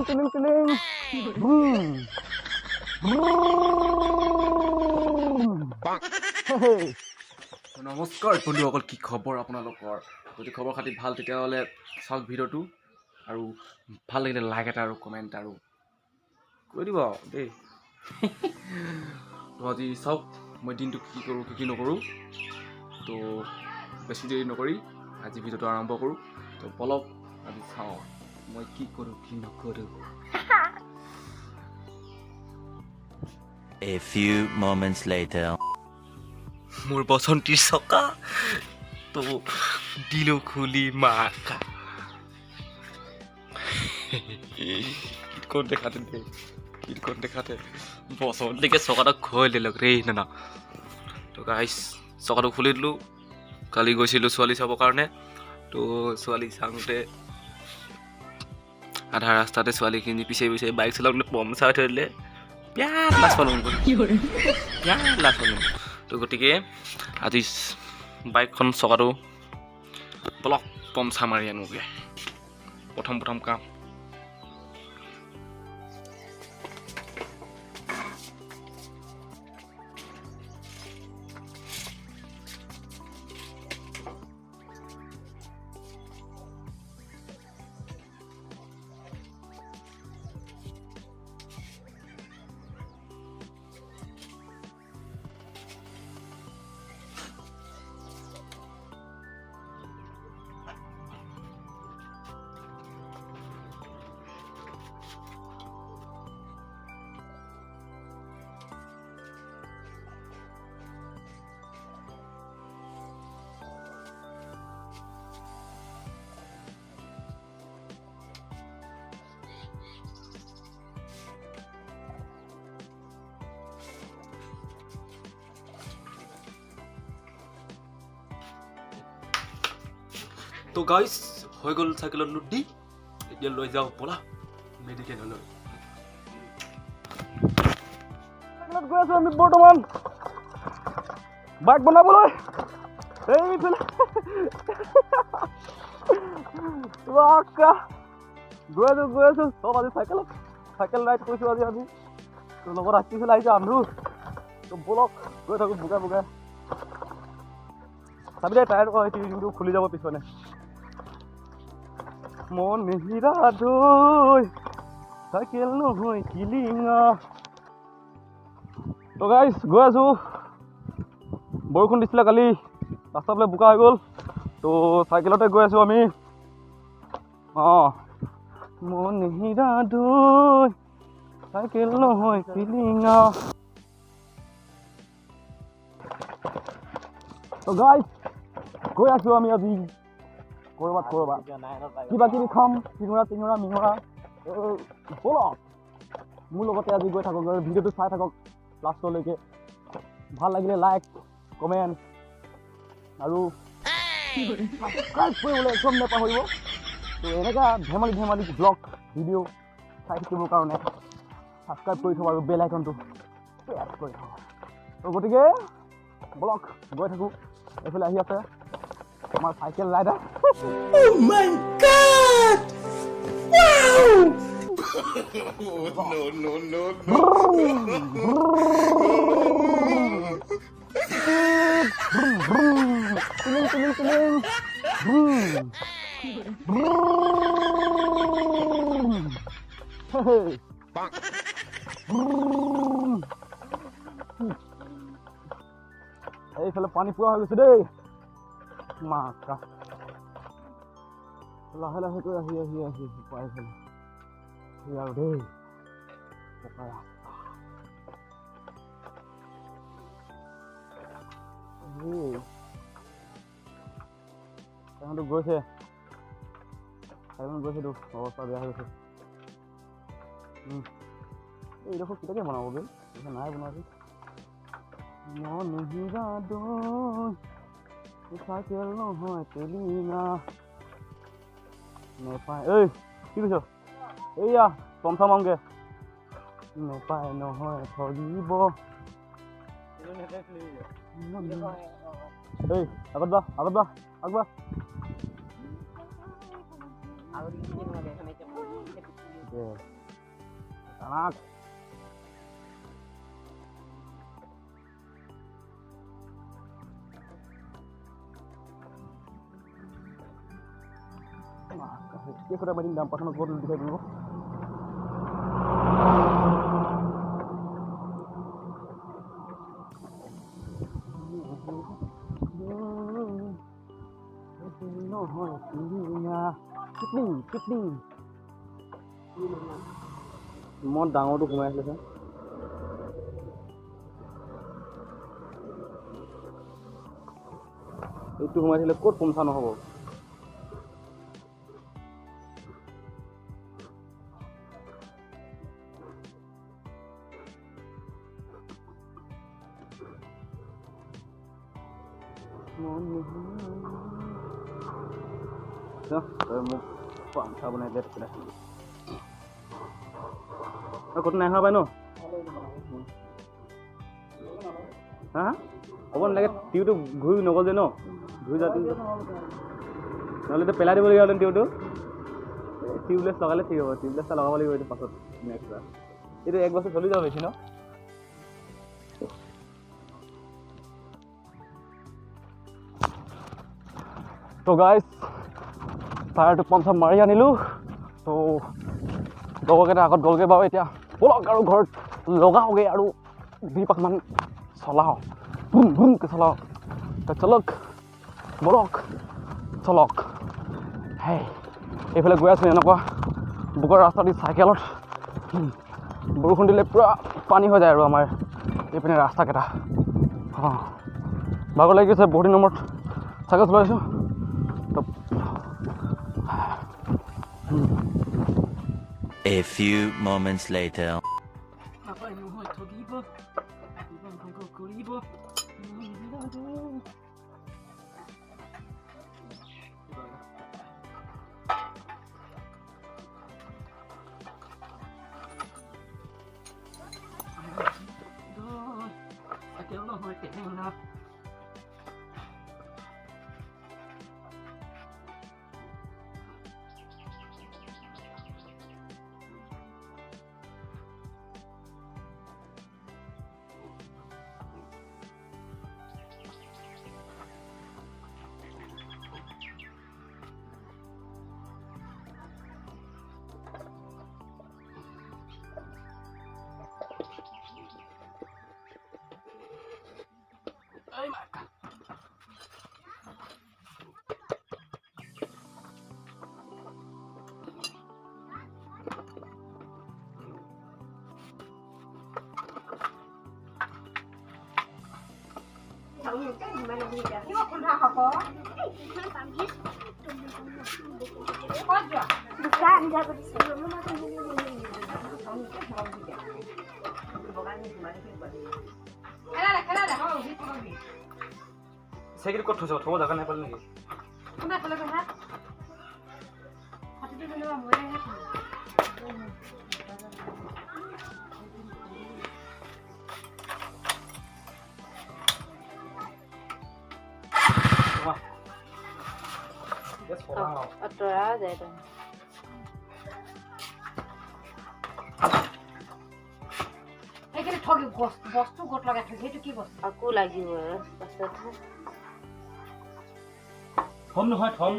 tiling. নমস্কাৰ বন্ধুসকল, কি খবৰ আপোনালোকৰ? যদি খবৰ খাতি ভাল তেতিয়াহ'লে চাওক ভিডিঅ'টো, আৰু ভাল লাগিলে লাইক এটা আৰু কমেণ্ট আৰু কৈ দিব দেই। তো আজি চাওক মই দিনটো কি কৰোঁ কি নকৰোঁ। তো বেছি দেৰি নকৰি আজি ভিডিঅ'টো আৰম্ভ কৰোঁ। তো বলক আজি চাওঁ মই কি কৰোঁ কি নকৰোঁ। A few moments later. মোৰ বসন্তীৰ চকা তো দিলো খুলি মাকা কিৰকম দেখাতে বসন্তীকে চকাটা খৈ দিলক ৰে নানা। তো গাইছ চকাটো খুলি দিলোঁ। কালি গৈছিলোঁ ছোৱালী চাবৰ কাৰণে। তো ছোৱালী চাওঁতে আধা ৰাস্তাতে ছোৱালীখিনি পিছে বাইক চলাবলৈ পমচাৰ থৈ দিলে। বিৰাট লাজ পালোঁ তো গতিকে আজি বাইকখন চকাটো ব্লক পমচাৰ মাৰি আনোগৈ। প্ৰথম কাম তো গাইছ হৈ গ'ল চাইকেলত লুডি। এতিয়া লৈ যাওঁ ব'লা মেডিকেললৈ। গৈ আছো আমি বৰ্তমান বাইক বনাবলৈ। এইফালে গৈ আছো চব আজি চাইকেল ৰাইড কৰিছো আজি আমি। তোৰ লগত ৰাখিবলৈ আহিছো আন্ধু। তো বলক গৈ থাকো বোকাই চাবি দে টায়াৰ কিন্তু খুলি যাব পিছনে। মন মিহিৰা দৈ চাইকেল নহয় কিলিঙা। তো গাইছ গৈ আছো। বৰষুণ দিছিলে কালি, ৰাস্তাফালে বোকা হৈ গ'ল। তো চাইকেলতে গৈ আছো আমি। মন মিহিৰা দৈ চাইকেল নহয় কিলিঙা। তো গাইছ গৈ আছো আমি আজি কৰবাত কিবা কিবি খাম, টিঙৰা মিঙৰা। বলক মোৰ লগতে আজি গৈ থাকক, ভিডিঅ'টো চাই থাকক লাষ্টলৈকে। ভাল লাগিলে লাইক কমেণ্ট আৰু সাবস্ক্ৰাইব কৰিবলৈ একদম নাপাহৰিব। তো এনেকুৱা ধেমালি ব্লগ ভিডিঅ' চাই থাকিবৰ কাৰণে সাবস্ক্ৰাইব কৰি থ'ব আৰু বেল আইকনটো প্ৰেছ কৰি থ'ব। তো গতিকে ব্লগ গৈ থাকোঁ। এইফালে আহি আছে আমাৰ cycle rider. Oh my God! Wow! No. Tiling. এইফালে পানী পুৰা হৈ গৈছে দেই মাকা। লাহে গৈ আহি পাই ফেলে আৰু দেই পকা ৰাস্তা। তো গৈছে তো অৱস্থা বেয়া হৈ গৈছে। এইডোখৰ কেতিয়াকে বনাব বে, নাই বনাবি। মন মিহিৰা দৈ চাইকেল নহয় কিলিঙা। নেপায় ঐ কি কৈছ? এইয়া পমচা মামগে নেপায় নহয় ধৰিব। এই আগত বা খানাক কি কথা মাৰিম দাম পাঠানো ক'ত দেখাই দিব মই ডাঙৰটো সোমাই আছিলে ছাৰ এইটো সোমাইছিলে ক'ত পঞ্চা নহ'ব মোক পঞ্চা বনাই দিয়া থাকিলে ক'ত নাই হোৱা পাই ন হা হ'ব নালাগে টিউটো ঘূৰি নগ'ল যে ন ঘূৰি যোৱা নহ'লে এতিয়া পেলাই দিবলগীয়া হ'লে টিউটো টিউবলেছ লগালে ঠিক হ'ব টিউবলেছ এটা লগাব লাগিব এইটো পাছত নেক্সট বাৰ এইটো এক বছৰ চলি যাব বেছি ন তো গাইজ টায়াৰটো পঞ্চাৰ মাৰি আনিলোঁ তো লগৰকেইটা আগত গ'লগৈ বাৰু এতিয়া ব'লক আৰু ঘৰত লগাওগৈ আৰু 2 পাকমান চলাওঁ বুম বুমকৈ চলাওঁ তো চলক ব'লক চলক হেই এইফালে গৈ আছোঁ এনেকুৱা বোকা ৰাস্তা দি চাইকেলত বৰষুণ দিলে পূৰা পানী হৈ যায় আৰু আমাৰ এইপিনে ৰাস্তাকেইটা অঁ ভাগৰ লাগি গৈছে বহুত দিনৰ মূৰত চাইকেল চলাইছোঁ A few moments later. Saya kira kau thusau thau jaga naik paling lagi. Kenapa kalau behat? Hati tu dulu mulai hat. Wah. Yes, wow. Atura aja itu. Ini thogi bostu got laga thake itu ki bostu? Aku lagi wes. Thom নহয় thom